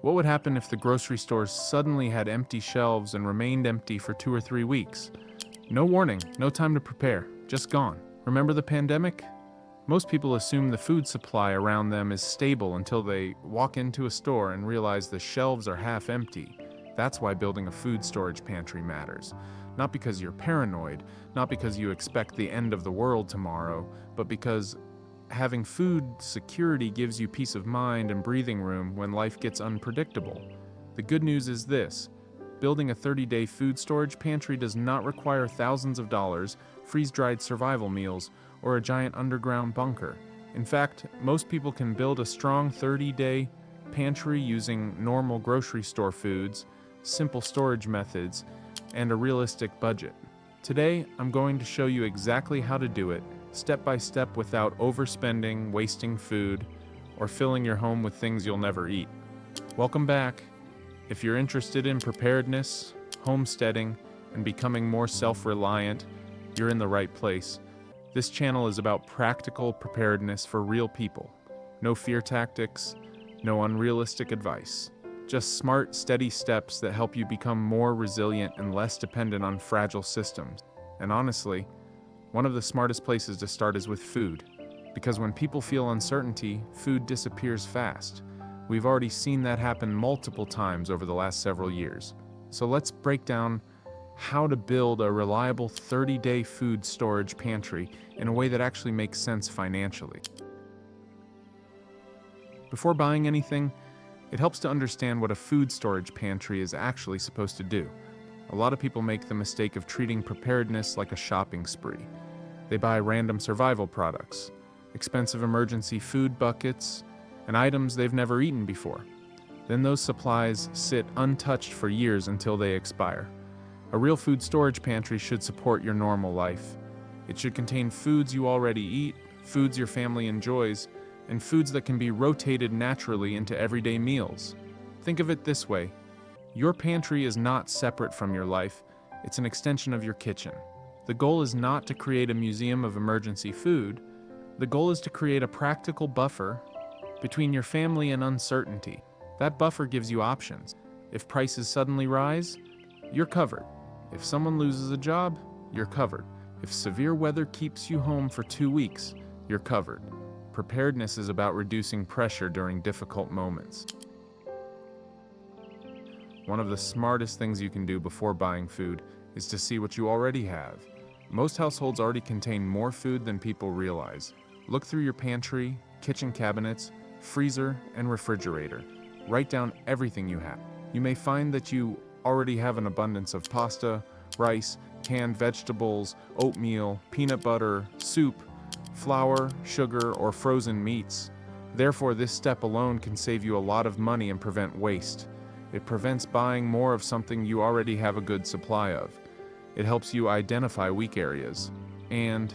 What would happen if the grocery stores suddenly had empty shelves and remained empty for 2 or 3 weeks? No warning, no time to prepare, just gone. Remember the pandemic? Most people assume the food supply around them is stable until they walk into a store and realize the shelves are half empty. That's why building a food storage pantry matters. Not because you're paranoid, not because you expect the end of the world tomorrow, but because having food security gives you peace of mind and breathing room when life gets unpredictable. The good news is this: building a 30-day food storage pantry does not require thousands of dollars, freeze-dried survival meals, or a giant underground bunker. In fact, most people can build a strong 30-day pantry using normal grocery store foods, simple storage methods, and a realistic budget. Today, I'm going to show you exactly how to do it, step by step, without overspending, wasting food, or filling your home with things you'll never eat. Welcome back. If you're interested in preparedness, homesteading, and becoming more self-reliant, you're in the right place. This channel is about practical preparedness for real people. No fear tactics, no unrealistic advice. Just smart, steady steps that help you become more resilient and less dependent on fragile systems. And honestly, one of the smartest places to start is with food. Because when people feel uncertainty, food disappears fast. We've already seen that happen multiple times over the last several years. So let's break down how to build a reliable 30-day food storage pantry in a way that actually makes sense financially. Before buying anything, it helps to understand what a food storage pantry is actually supposed to do. A lot of people make the mistake of treating preparedness like a shopping spree. They buy random survival products, expensive emergency food buckets, and items they've never eaten before. Then those supplies sit untouched for years until they expire. A real food storage pantry should support your normal life. It should contain foods you already eat, foods your family enjoys, and foods that can be rotated naturally into everyday meals. Think of it this way: your pantry is not separate from your life, it's an extension of your kitchen. The goal is not to create a museum of emergency food. The goal is to create a practical buffer between your family and uncertainty. That buffer gives you options. If prices suddenly rise, you're covered. If someone loses a job, you're covered. If severe weather keeps you home for 2 weeks, you're covered. Preparedness is about reducing pressure during difficult moments. One of the smartest things you can do before buying food is to see what you already have. Most households already contain more food than people realize. Look through your pantry, kitchen cabinets, freezer, and refrigerator. Write down everything you have. You may find that you already have an abundance of pasta, rice, canned vegetables, oatmeal, peanut butter, soup, flour, sugar, or frozen meats. Therefore, this step alone can save you a lot of money and prevent waste. It prevents buying more of something you already have a good supply of. It helps you identify weak areas, and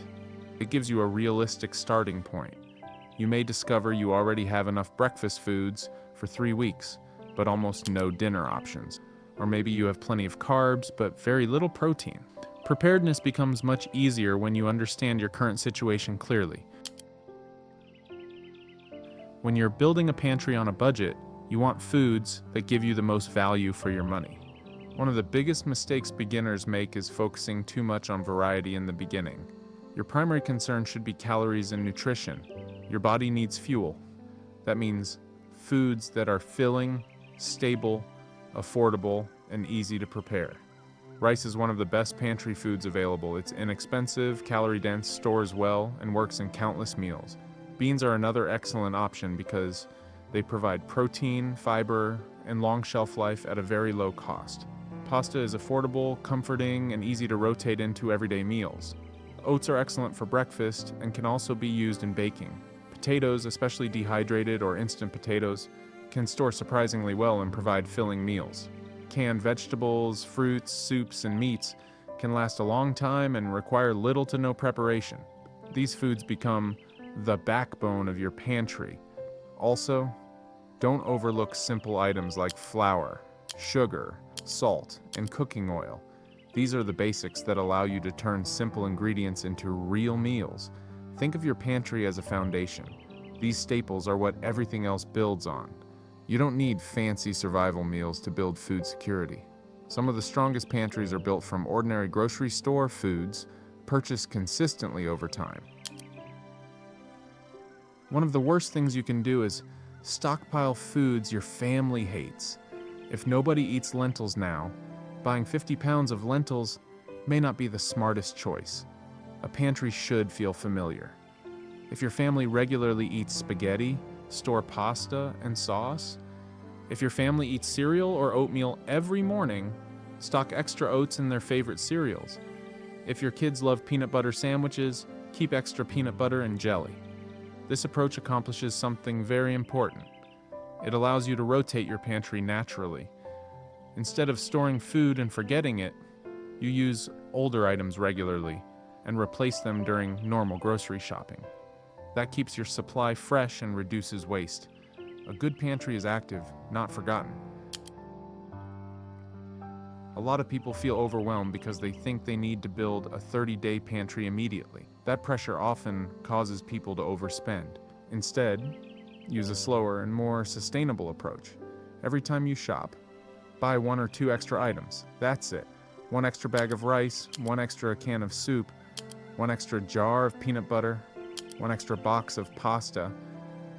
it gives you a realistic starting point. You may discover you already have enough breakfast foods for 3 weeks, but almost no dinner options. Or maybe you have plenty of carbs, but very little protein. Preparedness becomes much easier when you understand your current situation clearly. When you're building a pantry on a budget, you want foods that give you the most value for your money. One of the biggest mistakes beginners make is focusing too much on variety in the beginning. Your primary concern should be calories and nutrition. Your body needs fuel. That means foods that are filling, stable, affordable, and easy to prepare. Rice is one of the best pantry foods available. It's inexpensive, calorie-dense, stores well, and works in countless meals. Beans are another excellent option because they provide protein, fiber, and long shelf life at a very low cost. Pasta is affordable, comforting, and easy to rotate into everyday meals. Oats are excellent for breakfast and can also be used in baking. Potatoes, especially dehydrated or instant potatoes, can store surprisingly well and provide filling meals. Canned vegetables, fruits, soups, and meats can last a long time and require little to no preparation. These foods become the backbone of your pantry. Also, don't overlook simple items like flour, sugar, salt, and cooking oil. These are the basics that allow you to turn simple ingredients into real meals. Think of your pantry as a foundation. These staples are what everything else builds on. You don't need fancy survival meals to build food security. Some of the strongest pantries are built from ordinary grocery store foods purchased consistently over time. One of the worst things you can do is stockpile foods your family hates. If nobody eats lentils now, buying 50 pounds of lentils may not be the smartest choice. A pantry should feel familiar. If your family regularly eats spaghetti, store pasta and sauce. If your family eats cereal or oatmeal every morning, stock extra oats in their favorite cereals. If your kids love peanut butter sandwiches, keep extra peanut butter and jelly. This approach accomplishes something very important. It allows you to rotate your pantry naturally. Instead of storing food and forgetting it, you use older items regularly and replace them during normal grocery shopping. That keeps your supply fresh and reduces waste. A good pantry is active, not forgotten. A lot of people feel overwhelmed because they think they need to build a 30-day pantry immediately. That pressure often causes people to overspend. Instead, use a slower and more sustainable approach. Every time you shop, buy 1 or 2 extra items. That's it. 1 extra bag of rice, 1 extra can of soup, 1 extra jar of peanut butter, 1 extra box of pasta.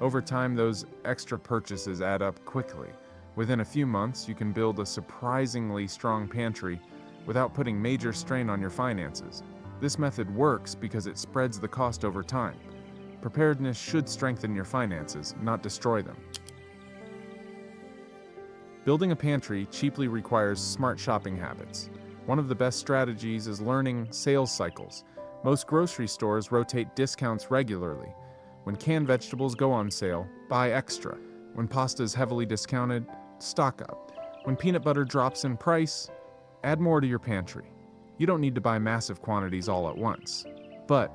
Over time, those extra purchases add up quickly. Within a few months, you can build a surprisingly strong pantry without putting major strain on your finances. This method works because it spreads the cost over time. Preparedness should strengthen your finances, not destroy them. Building a pantry cheaply requires smart shopping habits. One of the best strategies is learning sales cycles. Most grocery stores rotate discounts regularly. When canned vegetables go on sale, buy extra. When pasta is heavily discounted, stock up. When peanut butter drops in price, add more to your pantry. You don't need to buy massive quantities all at once, but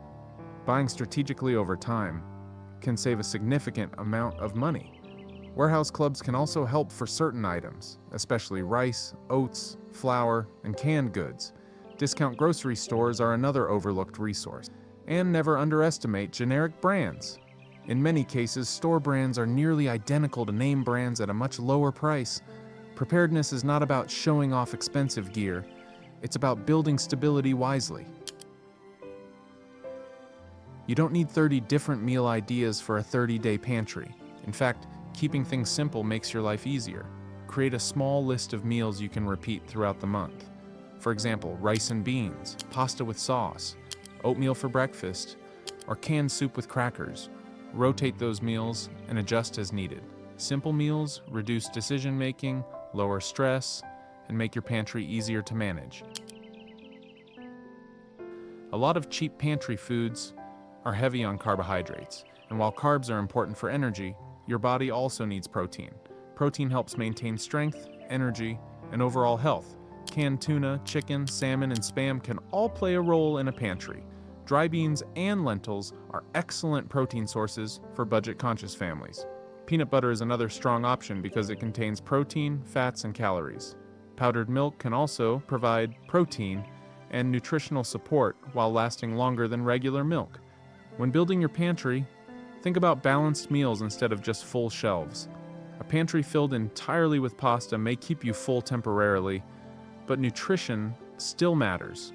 buying strategically over time can save a significant amount of money. Warehouse clubs can also help for certain items, especially rice, oats, flour, and canned goods. Discount grocery stores are another overlooked resource. And never underestimate generic brands. In many cases, store brands are nearly identical to name brands at a much lower price. Preparedness is not about showing off expensive gear. It's about building stability wisely. You don't need 30 different meal ideas for a 30-day pantry. In fact, keeping things simple makes your life easier. Create a small list of meals you can repeat throughout the month. For example, rice and beans, pasta with sauce, oatmeal for breakfast, or canned soup with crackers. Rotate those meals and adjust as needed. Simple meals reduce decision-making, lower stress, and make your pantry easier to manage. A lot of cheap pantry foods are heavy on carbohydrates, and while carbs are important for energy, your body also needs protein. Protein helps maintain strength, energy, and overall health. Canned tuna, chicken, salmon, and Spam can all play a role in a pantry. Dry beans and lentils are excellent protein sources for budget-conscious families. Peanut butter is another strong option because it contains protein, fats, and calories. Powdered milk can also provide protein and nutritional support while lasting longer than regular milk. When building your pantry, think about balanced meals instead of just full shelves. A pantry filled entirely with pasta may keep you full temporarily, but nutrition still matters.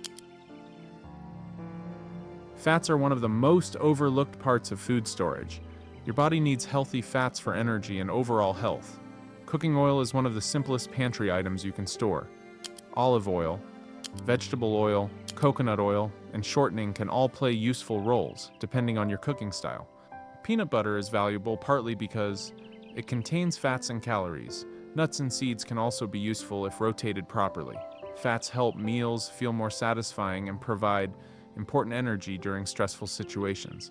Fats are one of the most overlooked parts of food storage. Your body needs healthy fats for energy and overall health. Cooking oil is one of the simplest pantry items you can store. Olive oil, vegetable oil, coconut oil, and shortening can all play useful roles, depending on your cooking style. Peanut butter is valuable partly because it contains fats and calories. Nuts and seeds can also be useful if rotated properly. Fats help meals feel more satisfying and provide important energy during stressful situations.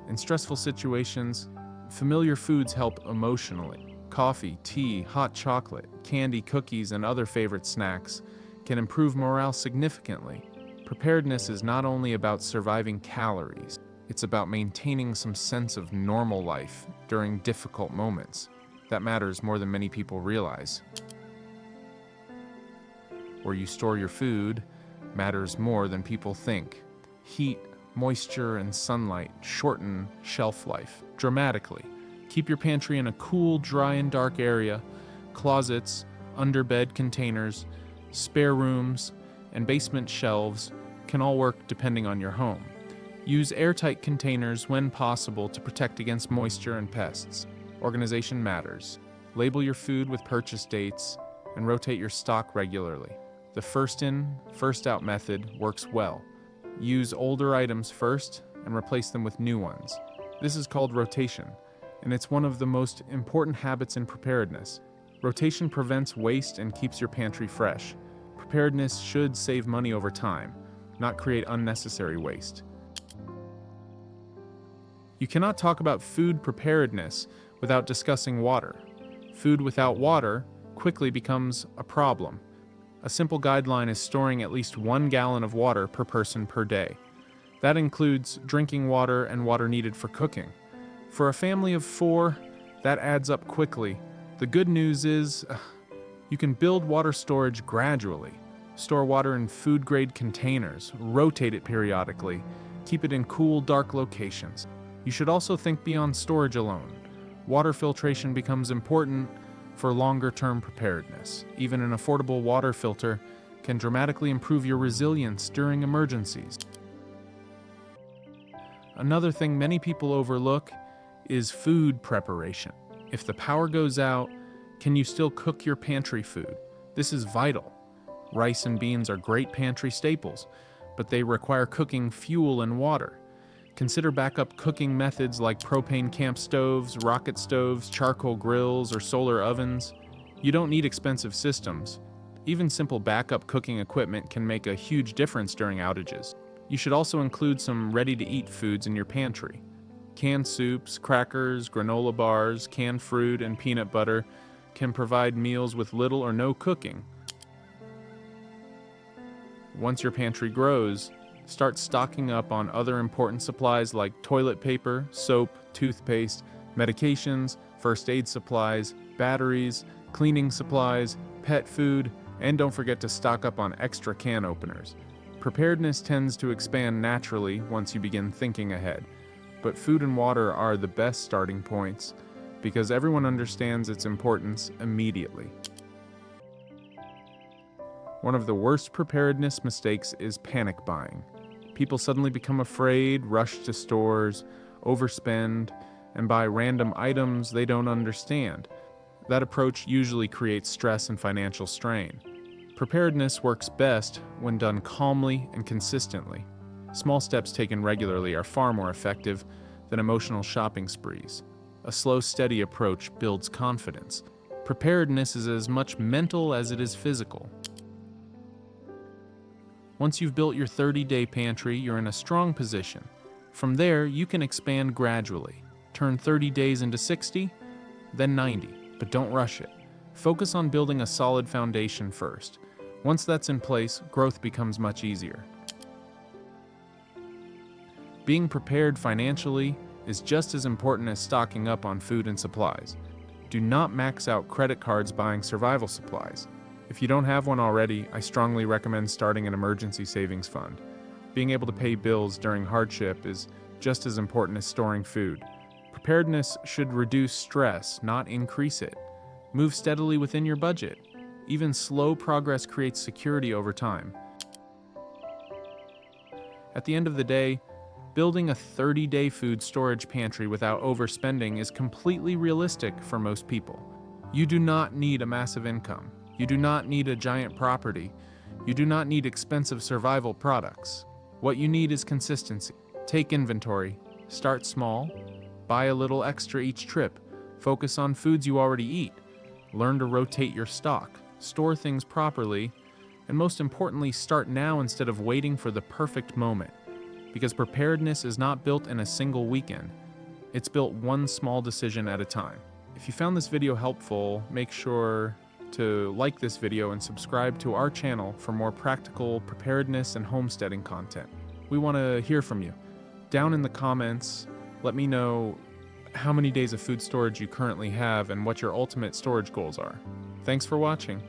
In stressful situations, familiar foods help emotionally. Coffee, tea, hot chocolate, candy, cookies, and other favorite snacks can improve morale significantly. Preparedness is not only about surviving calories, it's about maintaining some sense of normal life during difficult moments. That matters more than many people realize. Where you store your food matters more than people think. Heat, moisture, and sunlight shorten shelf life dramatically. Keep your pantry in a cool, dry, and dark area. Closets, underbed containers, spare rooms, and basement shelves can all work depending on your home. Use airtight containers when possible to protect against moisture and pests. Organization matters. Label your food with purchase dates and rotate your stock regularly. The first in, first out method works well. Use older items first and replace them with new ones. This is called rotation, and it's one of the most important habits in preparedness. Rotation prevents waste and keeps your pantry fresh. Preparedness should save money over time, not create unnecessary waste. You cannot talk about food preparedness without discussing water. Food without water quickly becomes a problem. A simple guideline is storing at least 1 gallon of water per person per day. That includes drinking water and water needed for cooking. For a family of 4, that adds up quickly. The good news is, you can build water storage gradually. Store water in food-grade containers, rotate it periodically, keep it in cool, dark locations. You should also think beyond storage alone. Water filtration becomes important for longer-term preparedness. Even an affordable water filter can dramatically improve your resilience during emergencies. Another thing many people overlook is food preparation. If the power goes out, can you still cook your pantry food? This is vital. Rice and beans are great pantry staples, but they require cooking fuel and water. Consider backup cooking methods like propane camp stoves, rocket stoves, charcoal grills, or solar ovens. You don't need expensive systems. Even simple backup cooking equipment can make a huge difference during outages. You should also include some ready-to-eat foods in your pantry. Canned soups, crackers, granola bars, canned fruit, and peanut butter can provide meals with little or no cooking. Once your pantry grows, start stocking up on other important supplies like toilet paper, soap, toothpaste, medications, first aid supplies, batteries, cleaning supplies, pet food, and don't forget to stock up on extra can openers. Preparedness tends to expand naturally once you begin thinking ahead, but food and water are the best starting points because everyone understands its importance immediately. One of the worst preparedness mistakes is panic buying. People suddenly become afraid, rush to stores, overspend, and buy random items they don't understand. That approach usually creates stress and financial strain. Preparedness works best when done calmly and consistently. Small steps taken regularly are far more effective than emotional shopping sprees. A slow, steady approach builds confidence. Preparedness is as much mental as it is physical. Once you've built your 30-day pantry, you're in a strong position. From there, you can expand gradually. Turn 30 days into 60, then 90, but don't rush it. Focus on building a solid foundation first. Once that's in place, growth becomes much easier. Being prepared financially is just as important as stocking up on food and supplies. Do not max out credit cards buying survival supplies. If you don't have one already, I strongly recommend starting an emergency savings fund. Being able to pay bills during hardship is just as important as storing food. Preparedness should reduce stress, not increase it. Move steadily within your budget. Even slow progress creates security over time. At the end of the day, building a 30-day food storage pantry without overspending is completely realistic for most people. You do not need a massive income. You do not need a giant property. You do not need expensive survival products. What you need is consistency. Take inventory. Start small. Buy a little extra each trip. Focus on foods you already eat. Learn to rotate your stock. Store things properly. And most importantly, start now instead of waiting for the perfect moment. Because preparedness is not built in a single weekend. It's built one small decision at a time. If you found this video helpful, make sure to like this video and subscribe to our channel for more practical preparedness and homesteading content. We want to hear from you. Down in the comments, let me know how many days of food storage you currently have and what your ultimate storage goals are. Thanks for watching.